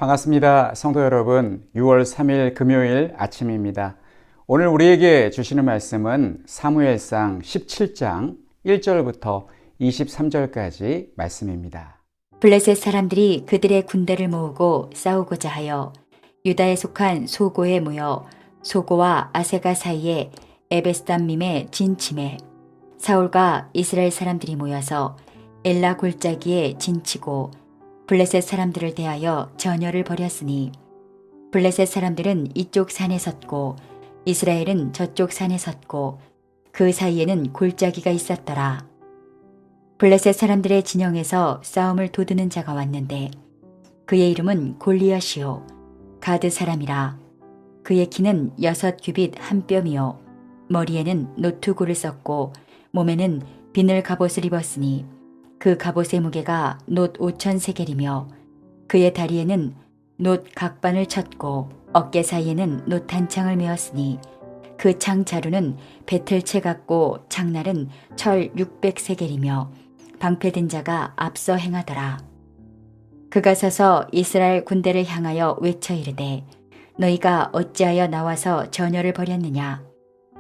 반갑습니다. 성도 여러분, 6월 3일 금요일 아침입니다. 오늘 우리에게 주시는 말씀은 사무엘상 17장 1절부터 23절까지 말씀입니다. 블레셋 사람들이 그들의 군대를 모으고 싸우고자 하여 유다에 속한 소고에 모여 소고와 아세가 사이에 에베스담밈에 진침해 사울과 이스라엘 사람들이 모여서 엘라 골짜기에 진치고 블레셋 사람들을 대하여 전열을 벌였으니 블레셋 사람들은 이쪽 산에 섰고 이스라엘은 저쪽 산에 섰고 그 사이에는 골짜기가 있었더라. 블레셋 사람들의 진영에서 싸움을 도드는 자가 왔는데 그의 이름은 골리앗이요 가드 사람이라. 그의 키는 6규빗 한 뼘이요 머리에는 노투고를 썼고 몸에는 비늘 갑옷을 입었으니 그 갑옷의 무게가 놋 5,000세겔이며 그의 다리에는 놋 각반을 쳤고 어깨 사이에는 놋 단창을 메었으니 그 창 자루는 배틀채 같고 창날은 철 600세겔이며 방패든 자가 앞서 행하더라. 그가 서서 이스라엘 군대를 향하여 외쳐 이르되 너희가 어찌하여 나와서 전열을 벌였느냐.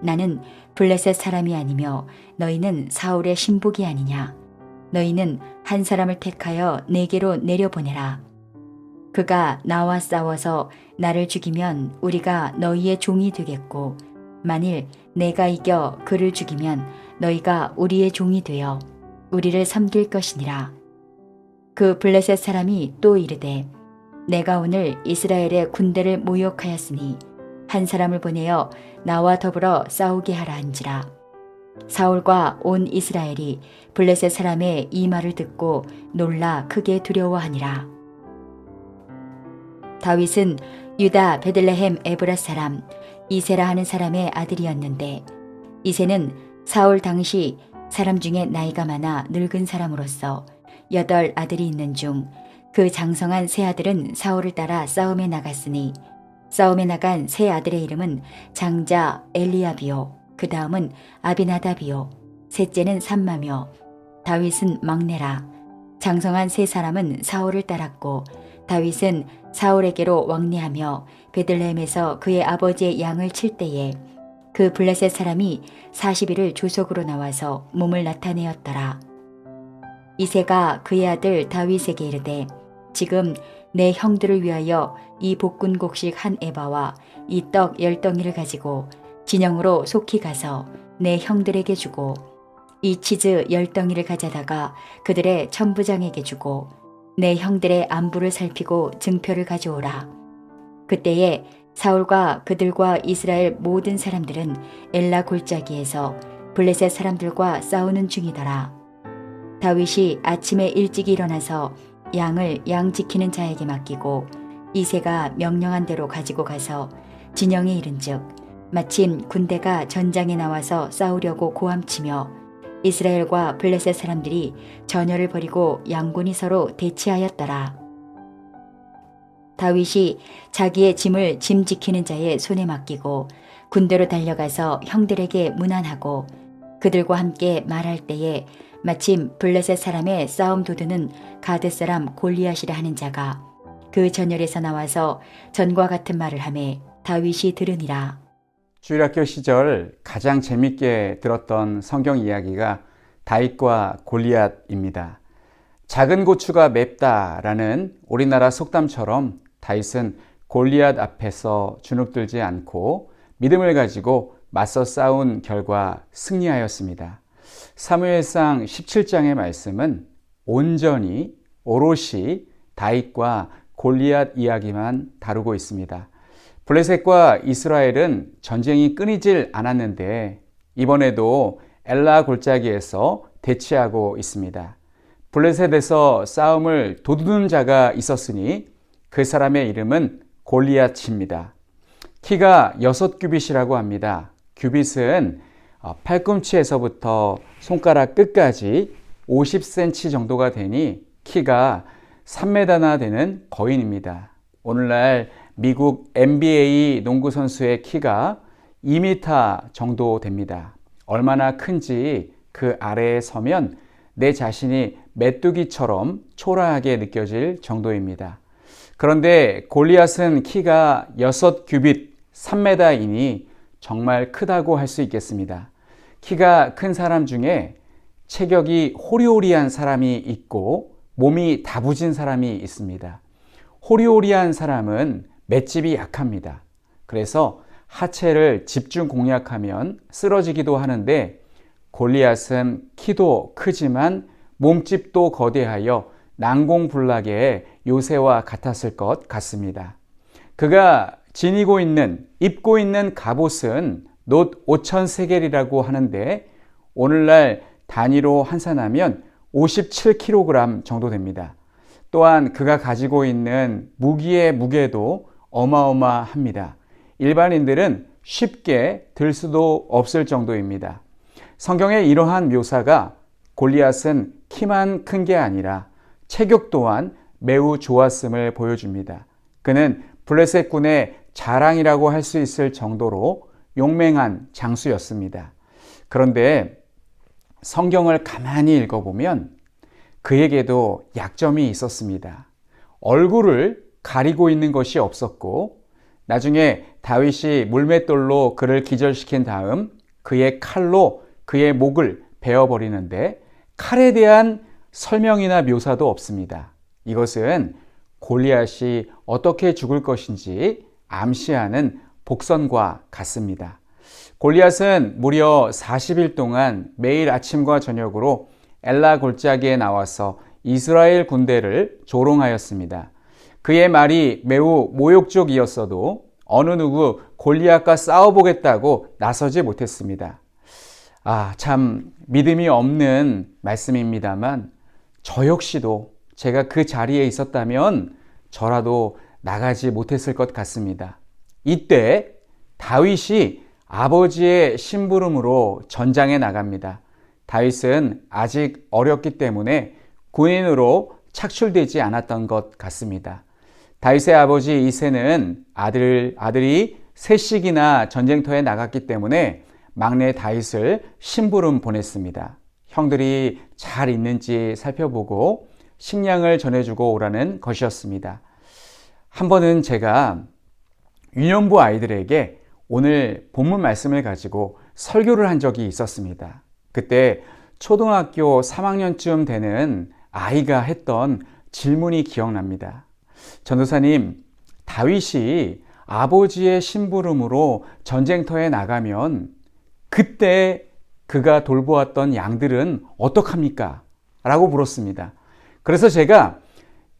나는 블레셋 사람이 아니며 너희는 사울의 신복이 아니냐. 너희는 한 사람을 택하여 내게로 내려보내라. 그가 나와 싸워서 나를 죽이면 우리가 너희의 종이 되겠고 만일 내가 이겨 그를 죽이면 너희가 우리의 종이 되어 우리를 섬길 것이니라. 그 블레셋 사람이 또 이르되 내가 오늘 이스라엘의 군대를 모욕하였으니 한 사람을 보내어 나와 더불어 싸우게 하라 한지라. 사울과 온 이스라엘이 블레셋 사람의 이 말을 듣고 놀라 크게 두려워하니라. 다윗은 유다 베들레헴 에브라 사람 이세라 하는 사람의 아들이었는데 이세는 사울 당시 사람 중에 나이가 많아 늙은 사람으로서 8 아들이 있는 중 그 장성한 세 아들은 사울을 따라 싸움에 나갔으니 싸움에 나간 세 아들의 이름은 장자 엘리압이요 그 다음은 아비나답이요 셋째는 삼마며 다윗은 막내라. 장성한 세 사람은 사울을 따랐고 다윗은 사울에게로 왕래하며 베들레헴에서 그의 아버지의 양을 칠 때에 그 블레셋 사람이 40일을 조속으로 나와서 몸을 나타내었더라. 이새가 그의 아들 다윗에게 이르되 지금 내 형들을 위하여 이 볶은곡식 한 에바와 이 떡 10덩이를 가지고 진영으로 속히 가서 내 형들에게 주고 이 치즈 10덩이를 가져다가 그들의 천부장에게 주고 내 형들의 안부를 살피고 증표를 가져오라. 그때에 사울과 그들과 이스라엘 모든 사람들은 엘라 골짜기에서 블레셋 사람들과 싸우는 중이더라. 다윗이 아침에 일찍 일어나서 양을 양 지키는 자에게 맡기고 이새가 명령한 대로 가지고 가서 진영에 이른즉 마침 군대가 전장에 나와서 싸우려고 고함치며 이스라엘과 블레셋 사람들이 전열을 벌이고 양군이 서로 대치하였더라. 다윗이 자기의 짐을 짐 지키는 자의 손에 맡기고 군대로 달려가서 형들에게 문안하고 그들과 함께 말할 때에 마침 블레셋 사람의 싸움 도두는 가드 사람 골리앗이라 하는 자가 그 전열에서 나와서 전과 같은 말을 하매 다윗이 들으니라. 주일학교 시절 가장 재밌게 들었던 성경 이야기가 다윗과 골리앗입니다. 작은 고추가 맵다라는 우리나라 속담처럼 다윗은 골리앗 앞에서 주눅들지 않고 믿음을 가지고 맞서 싸운 결과 승리하였습니다. 사무엘상 17장의 말씀은 온전히 오롯이 다윗과 골리앗 이야기만 다루고 있습니다. 블레셋과 이스라엘은 전쟁이 끊이질 않았는데 이번에도 엘라 골짜기에서 대치하고 있습니다. 블레셋에서 싸움을 도두는 자가 있었으니 그 사람의 이름은 골리앗입니다. 키가 6규빗이라고 합니다. 규빗은 팔꿈치에서부터 손가락 끝까지 50cm 정도가 되니 키가 3m나 되는 거인입니다. 오늘날 미국 NBA 농구 선수의 키가 2m 정도 됩니다. 얼마나 큰지 그 아래에 서면 내 자신이 메뚜기처럼 초라하게 느껴질 정도입니다. 그런데 골리앗은 키가 6규빗 3m이니 정말 크다고 할 수 있겠습니다. 키가 큰 사람 중에 체격이 호리호리한 사람이 있고 몸이 다부진 사람이 있습니다. 호리호리한 사람은 맷집이 약합니다. 그래서 하체를 집중 공략하면 쓰러지기도 하는데 골리앗은 키도 크지만 몸집도 거대하여 난공불락의 요새와 같았을 것 같습니다. 그가 입고 있는 갑옷은 놋 5,000세겔이라고 하는데 오늘날 단위로 환산하면 57kg 정도 됩니다. 또한 그가 가지고 있는 무기의 무게도 어마어마합니다. 일반인들은 쉽게 들 수도 없을 정도입니다. 성경의 이러한 묘사가 골리앗은 키만 큰 게 아니라 체격 또한 매우 좋았음을 보여줍니다. 그는 블레셋군의 자랑이라고 할 수 있을 정도로 용맹한 장수였습니다. 그런데 성경을 가만히 읽어보면 그에게도 약점이 있었습니다. 얼굴을 가리고 있는 것이 없었고 나중에 다윗이 물맷돌로 그를 기절시킨 다음 그의 칼로 그의 목을 베어버리는데 칼에 대한 설명이나 묘사도 없습니다. 이것은 골리앗이 어떻게 죽을 것인지 암시하는 복선과 같습니다. 골리앗은 무려 40일 동안 매일 아침과 저녁으로 엘라 골짜기에 나와서 이스라엘 군대를 조롱하였습니다. 그의 말이 매우 모욕적이었어도 어느 누구 골리앗과 싸워보겠다고 나서지 못했습니다. 참 믿음이 없는 말씀입니다만 저 역시도 제가 그 자리에 있었다면 저라도 나가지 못했을 것 같습니다. 이때 다윗이 아버지의 심부름으로 전장에 나갑니다. 다윗은 아직 어렸기 때문에 군인으로 착출되지 않았던 것 같습니다. 다윗의 아버지 이새는 아들이 셋씩이나 전쟁터에 나갔기 때문에 막내 다윗을 심부름 보냈습니다. 형들이 잘 있는지 살펴보고 식량을 전해주고 오라는 것이었습니다. 한 번은 제가 유년부 아이들에게 오늘 본문 말씀을 가지고 설교를 한 적이 있었습니다. 그때 초등학교 3학년쯤 되는 아이가 했던 질문이 기억납니다. 전도사님, 다윗이 아버지의 심부름으로 전쟁터에 나가면 그때 그가 돌보았던 양들은 어떡합니까? 라고 물었습니다. 그래서 제가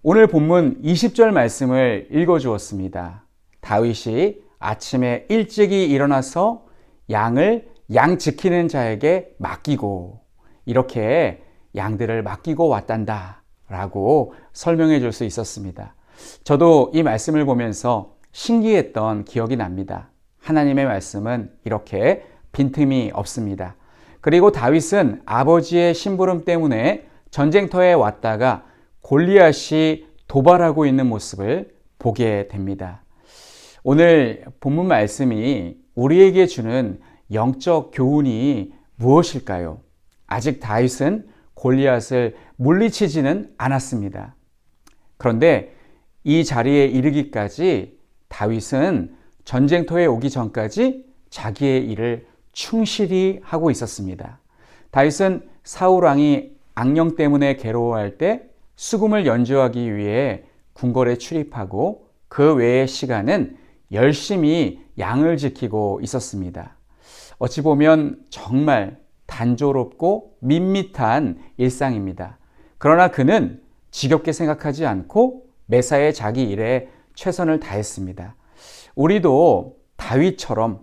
오늘 본문 20절 말씀을 읽어주었습니다. 다윗이 아침에 일찍이 일어나서 양을 양 지키는 자에게 맡기고 이렇게 양들을 맡기고 왔단다 라고 설명해 줄 수 있었습니다. 저도 이 말씀을 보면서 신기했던 기억이 납니다. 하나님의 말씀은 이렇게 빈틈이 없습니다. 그리고 다윗은 아버지의 심부름 때문에 전쟁터에 왔다가 골리앗이 도발하고 있는 모습을 보게 됩니다. 오늘 본문 말씀이 우리에게 주는 영적 교훈이 무엇일까요? 아직 다윗은 골리앗을 물리치지는 않았습니다. 그런데 이 자리에 이르기까지 다윗은 전쟁터에 오기 전까지 자기의 일을 충실히 하고 있었습니다. 다윗은 사울 왕이 악령 때문에 괴로워할 때 수금을 연주하기 위해 궁궐에 출입하고 그 외의 시간은 열심히 양을 지키고 있었습니다. 어찌 보면 정말 단조롭고 밋밋한 일상입니다. 그러나 그는 지겹게 생각하지 않고 매사에 자기 일에 최선을 다했습니다. 우리도 다윗처럼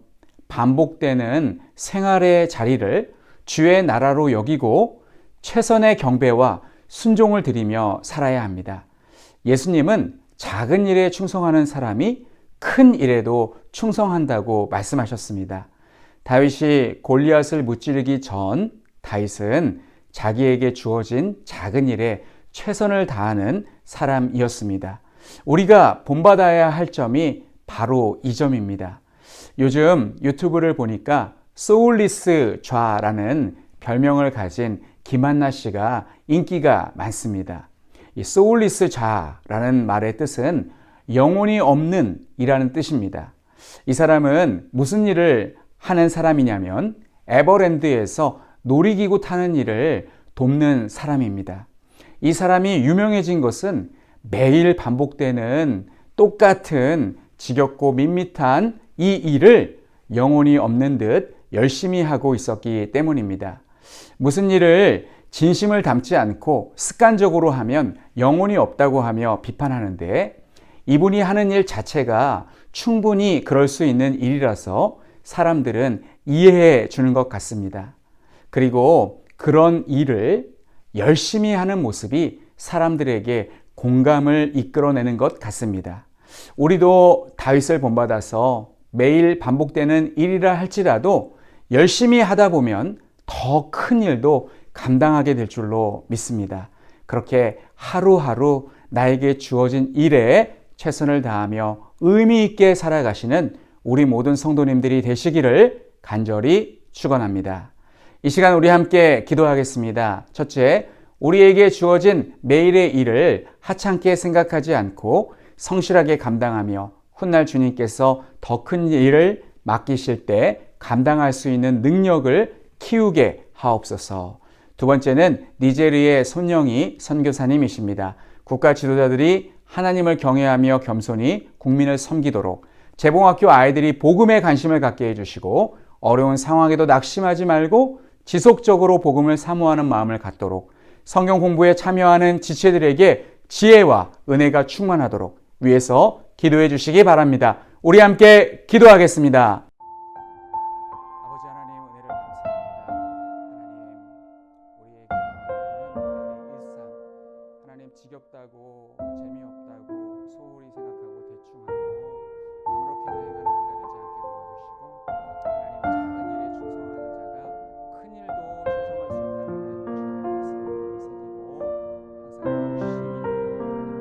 반복되는 생활의 자리를 주의 나라로 여기고 최선의 경배와 순종을 드리며 살아야 합니다. 예수님은 작은 일에 충성하는 사람이 큰 일에도 충성한다고 말씀하셨습니다. 다윗이 골리앗을 무찌르기 전 다윗은 자기에게 주어진 작은 일에 최선을 다하는 사람이었습니다. 우리가 본받아야 할 점이 바로 이 점입니다. 요즘 유튜브를 보니까 소울리스 좌라는 별명을 가진 김한나 씨가 인기가 많습니다. 이 소울리스 좌라는 말의 뜻은 영혼이 없는 이라는 뜻입니다. 이 사람은 무슨 일을 하는 사람이냐면 에버랜드에서 놀이기구 타는 일을 돕는 사람입니다. 이 사람이 유명해진 것은 매일 반복되는 똑같은 지겹고 밋밋한 이 일을 영혼이 없는 듯 열심히 하고 있었기 때문입니다. 무슨 일을 진심을 담지 않고 습관적으로 하면 영혼이 없다고 하며 비판하는데, 이분이 하는 일 자체가 충분히 그럴 수 있는 일이라서 사람들은 이해해 주는 것 같습니다. 그리고 그런 일을 열심히 하는 모습이 사람들에게 공감을 이끌어내는 것 같습니다. 우리도 다윗을 본받아서 매일 반복되는 일이라 할지라도 열심히 하다 보면 더 큰 일도 감당하게 될 줄로 믿습니다. 그렇게 하루하루 나에게 주어진 일에 최선을 다하며 의미 있게 살아가시는 우리 모든 성도님들이 되시기를 간절히 축원합니다. 이 시간 우리 함께 기도하겠습니다. 첫째, 우리에게 주어진 매일의 일을 하찮게 생각하지 않고 성실하게 감당하며 훗날 주님께서 더 큰 일을 맡기실 때 감당할 수 있는 능력을 키우게 하옵소서. 두 번째는 니제르의 손영희 선교사님이십니다. 국가 지도자들이 하나님을 경외하며 겸손히 국민을 섬기도록, 재봉학교 아이들이 복음에 관심을 갖게 해주시고 어려운 상황에도 낙심하지 말고 지속적으로 복음을 사모하는 마음을 갖도록, 성경 공부에 참여하는 지체들에게 지혜와 은혜가 충만하도록 위해서 기도해 주시기 바랍니다. 우리 함께 기도하겠습니다. 아버지 하나님, 은혜를 감사합니다. 하나님, 우리에게 반복되는 일상, 하나님, 지겹다고 재미없다고 소홀히 생각하고 대충하고 아무렇게나 행하는 우리가 되지 않게 도와주시고, 하나님, 작은 일에 충성하는 자가 큰 일도 충성할 수 있다는 주님의 말씀을 마음에 새기고 항상 열심히 하나님 나에게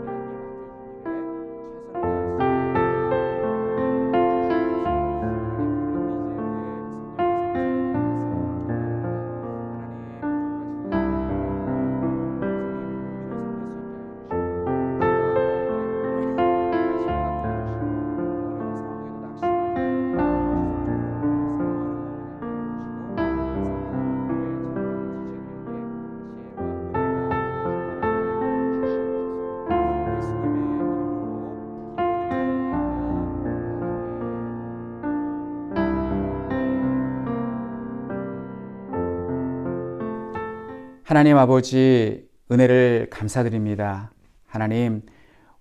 맡겨준 일에 최선을 다할 수 있도록 하나님 아버지, 은혜를 감사드립니다. 하나님,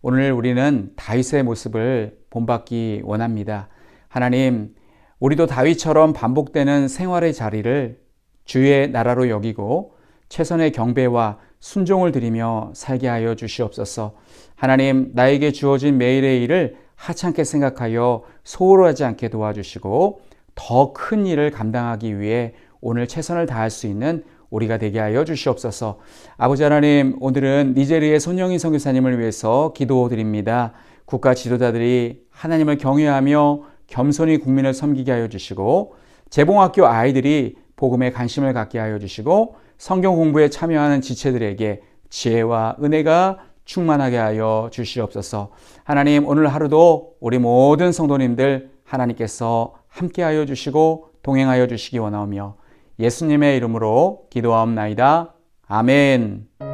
오늘 우리는 다윗의 모습을 본받기 원합니다. 하나님, 우리도 다윗처럼 반복되는 생활의 자리를 주의 나라로 여기고 최선의 경배와 순종을 드리며 살게 하여 주시옵소서. 하나님, 나에게 주어진 매일의 일을 하찮게 생각하여 소홀하지 않게 도와주시고 더 큰 일을 감당하기 위해 오늘 최선을 다할 수 있는 우리가 되게 하여 주시옵소서. 아버지 하나님, 오늘은 니제르의 손영희 선교사님을 위해서 기도드립니다. 국가 지도자들이 하나님을 경외하며 겸손히 국민을 섬기게 하여 주시고, 재봉학교 아이들이 복음에 관심을 갖게 하여 주시고, 성경 공부에 참여하는 지체들에게 지혜와 은혜가 충만하게 하여 주시옵소서. 하나님, 오늘 하루도 우리 모든 성도님들 하나님께서 함께 하여 주시고 동행하여 주시기 원하오며 예수님의 이름으로 기도하옵나이다. 아멘.